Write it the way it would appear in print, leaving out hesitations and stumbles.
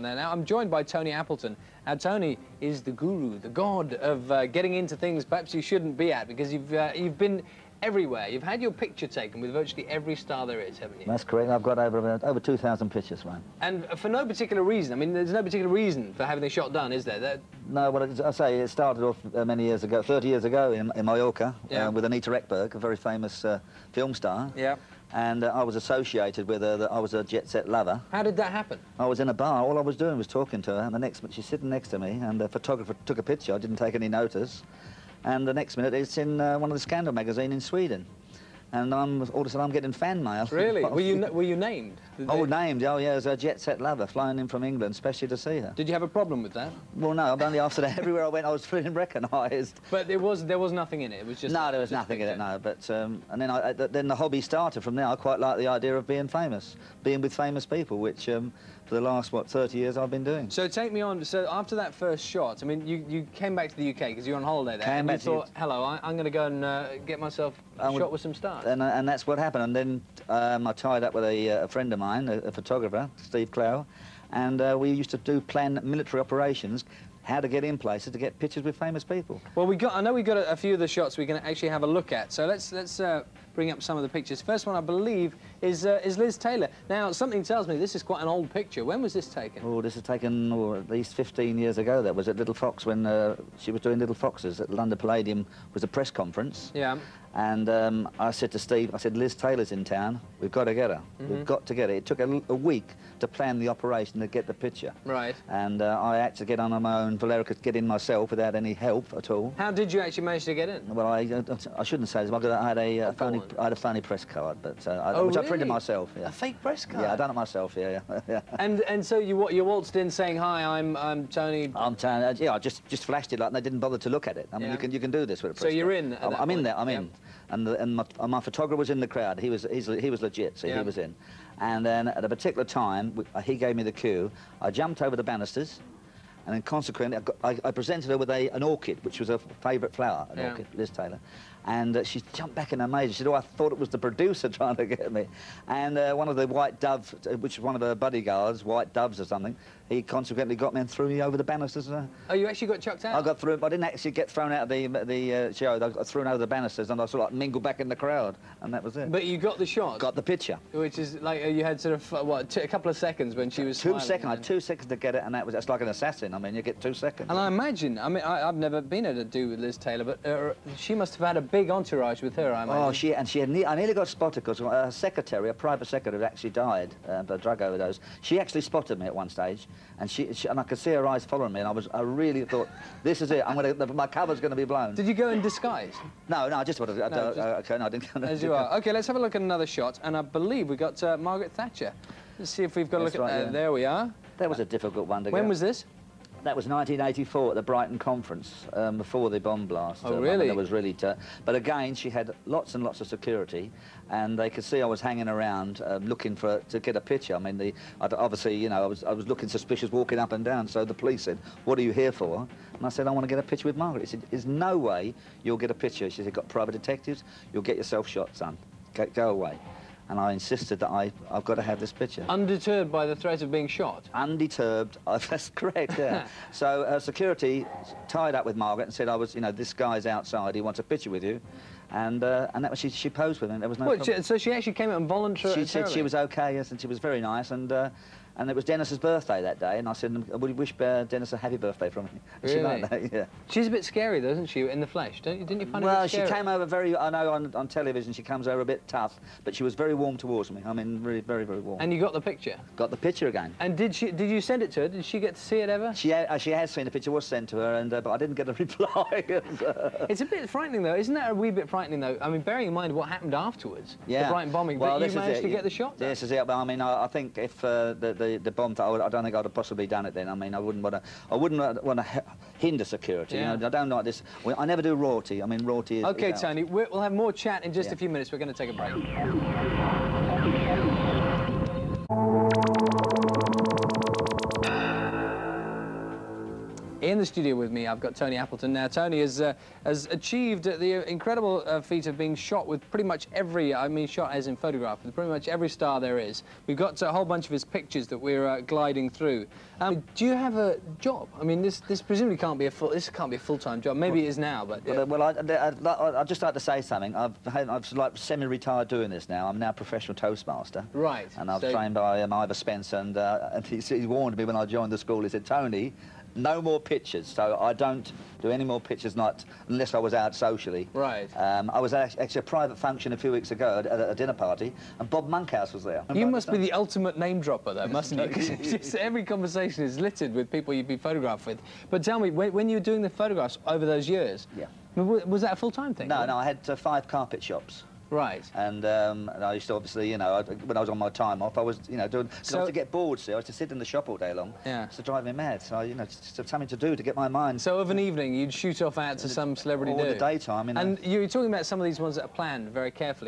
Now I'm joined by Tony Appleton. Now Tony is the guru, the god of getting into things perhaps you shouldn't be at, because you've been everywhere. You've had your picture taken with virtually every star there is, haven't you? That's correct. I've got over 2,000 pictures, right? And for no particular reason. I mean, there's no particular reason for having the shot done, is there? No, well, I say it started off many years ago, 30 years ago in Mallorca, yeah. With Anita Ekberg, a very famous film star. Yeah. And I was associated with her. I was a jet-set lover. How did that happen? I was in a bar. All I was doing was talking to her, and she's sitting next to me, and the photographer took a picture. I didn't take any notice. And the next minute, it's in one of the Scandal magazine in Sweden. And all of a sudden, I'm getting fan mail. Really? Were you named? Oh, named? Oh, yeah, as a jet-set lover, flying in from England, especially to see her. Did you have a problem with that? Well, no, only after that. Everywhere I went, I was feeling recognised. But there was nothing in it. It was just... No, there was nothing in it, no. But and then the hobby started from there. I quite like the idea of being famous, being with famous people, which for the last, what, 30 years I've been doing. So take me on. So after that first shot, I mean, you came back to the UK because you were on holiday there. Came back and you thought, hello, I'm going to go and get myself shot with some stars. And that's what happened. And then I tied up with a friend of mine, a photographer, Steve Clow, and we used to plan military operations, how to get in places to get pictures with famous people. Well, I know we got a few of the shots we can actually have a look at. So let's bring up some of the pictures. First one, I believe, is Liz Taylor. Now, something tells me this is quite an old picture. When was this taken? Oh, this is taken at least 15 years ago. That was at Little Fox when she was doing Little Foxes at London Palladium. Was a press conference. Yeah. And I said to Steve, I said, Liz Taylor's in town. We've got to get her. We've got to get her. It took a week to plan the operation to get the picture. Right. And I had to get on my own. Valera could get in myself without any help at all. How did you actually manage to get in? Well, I shouldn't say this. I had a phony press card, but which really? I printed myself. Yeah. A fake press card? Yeah, I done it myself. Yeah, yeah. And so you waltzed in saying, "Hi, I'm Tony." I'm Tony. Yeah, I just flashed it, like, and they didn't bother to look at it. I mean, you can do this with a press card. So you're in. I'm in there. I'm in. And my photographer was in the crowd. He was legit, so he was in. And then at a particular time, he gave me the cue. I jumped over the banisters, and then consequently, I presented her with an orchid, which was her favourite flower, an orchid, Liz Taylor. And she jumped back in amaze. She said, "Oh, I thought it was the producer trying to get me." And one of the white doves, which was one of her bodyguards, white doves or something, he consequently got me and threw me over the banisters. Oh, you actually got chucked out? I got through. I didn't actually get thrown out of the show. I got thrown over the banisters, and I sort of mingled back in the crowd, and that was it. But you got the shot? Got the picture. Which is like you had sort of, what, a couple of seconds when she was smiling. 2 seconds. I had 2 seconds to get it, and that's like an assassin. I mean, you get 2 seconds. And I imagine, I mean, I've never been able to do with Liz Taylor, but she must have had a big entourage with her, I imagine. Oh, I nearly got spotted because a secretary, a private secretary, had actually died of a drug overdose. She actually spotted me at one stage, and and I could see her eyes following me, and I really thought, this is it. My cover's going to be blown. Did you go in disguise? No, I just wanted to. Okay, no, I didn't. As you are. Okay, let's have a look at another shot, and I believe we got Margaret Thatcher. Let's see if we've got a look at that. There we are. That was a difficult one to get. When was this? That was 1984 at the Brighton conference, before the bomb blast. Oh, really? That was really tough. But again, she had lots and lots of security, and they could see I was hanging around looking to get a picture. I mean, obviously, you know, I was looking suspicious walking up and down, so the police said, "What are you here for?" And I said, "I want to get a picture with Margaret." He said, "There's no way you'll get a picture." She said, "Got private detectives, you'll get yourself shot, son. Go away." And I insisted that I've got to have this picture. Undeterred by the threat of being shot? Undeterred, that's correct, yeah. So security tied up with Margaret and said, this guy's outside, he wants a picture with you. And that was, she posed with him, there was no problem. So she actually came out and voluntarily? She said she was okay, yes, and she was very nice, and it was Dennis's birthday that day, and I said, "Would you wish Dennis a happy birthday from me?" Really? She liked that, yeah. She's a bit scary, though, isn't she, in the flesh? Didn't you find her a bit scary? Well, she came over I know on television she comes over a bit tough, but she was very warm towards me. I mean, really very, very warm. And you got the picture? Got the picture again. And did you send it to her? Did she get to see it ever? She has seen the picture, was sent to her, and but I didn't get a reply. It's a bit frightening, though. Isn't that a wee bit frightening, though? I mean, bearing in mind what happened afterwards, the Brighton bombing, but you managed to get the shot, though. This is it, but I mean, I think if the bomb, I don't think I'd have possibly done it then. I mean, I wouldn't want to hinder security. Yeah. You know, I don't like this. I never do royalty. I mean, royalty is... Okay, Tony, we'll have more chat in just a few minutes. We're going to take a break. In the studio with me, I've got Tony Appleton. Now, Tony has achieved the incredible feat of being shot with pretty much every, I mean shot as in photograph, with pretty much every star there is. We've got a whole bunch of his pictures that we're gliding through. Do you have a job? I mean, this presumably can't be a full-time job. Maybe it is now, but... Well, I'd just like to say something. I've like semi-retired doing this now. I'm now a professional Toastmaster. Right. And I've trained by Ivor Spencer, and he warned me when I joined the school. He said, Tony, no more pictures. So I don't do any more pictures, not unless I was out socially. Right. I was actually a private function a few weeks ago at a dinner party, and Bob Monkhouse was there. You must be the ultimate name dropper, though, mustn't you? Because just every conversation is littered with people you'd be photographed with. But tell me, when you were doing the photographs over those years, yeah, was that a full-time thing? No, I had 5 carpet shops. Right. And I used to obviously, you know, when I was on my time off, I was, you know, doing... Because I used to get bored, see. I used to sit in the shop all day long. Yeah. It's to drive me mad. So, you know, just something to do to get my mind... So of an evening, you'd shoot off out to some celebrity all do? the daytime, you know. And you were talking about some of these ones that are planned very carefully.